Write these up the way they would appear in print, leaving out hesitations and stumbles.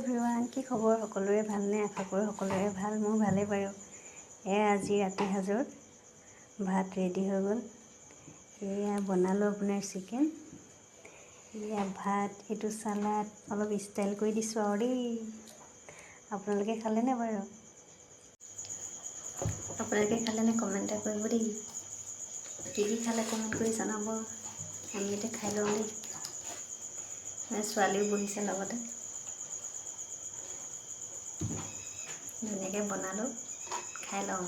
Everyone, কি খবৰ? সকলোৰে ভালনে? আশা কৰোঁ সকলোৰে ভাল। মোৰ ভালেই বাৰু। আজি ৰাতি সাজৰ ভাত ৰেডি হৈ গ'ল। এয়া বনালোঁ আপোনাৰ চিকেন। এয়া ভাত, এইটো চালাড, অলপ ষ্টাইল কৰি দিছোঁ আৰু দেই। আপোনালোকে খালেনে বাৰু? আপোনালোকে খালেনে? কমেণ্ট এটা কৰিব দেই। কি খালে কমেণ্ট কৰি জনাব। আমি এতিয়া খাই লওঁ দেই। ছোৱালীও বহিছে লগতে। ধুনীয়াকৈ বনালোঁ, খাই লওঁ।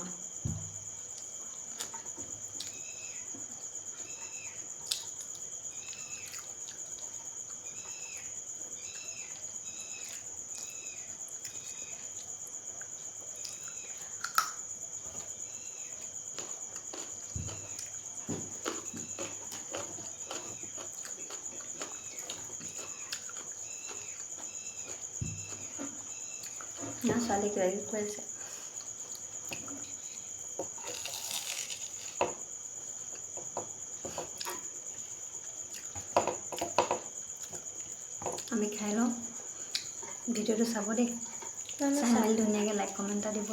ছোৱালী কিবা কিবি কৈ আছে। আমি খাই লওঁ, ভিডিঅ'টো চাব দেই। চাই মেলি ধুনীয়াকৈ লাইক কমেণ্ট এটা দিব।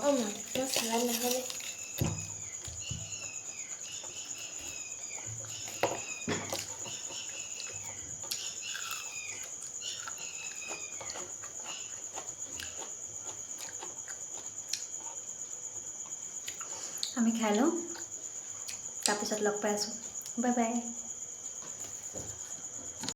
আমি খাই লওঁ, তাৰপিছত লগ পাই আছোঁ। Bye bye.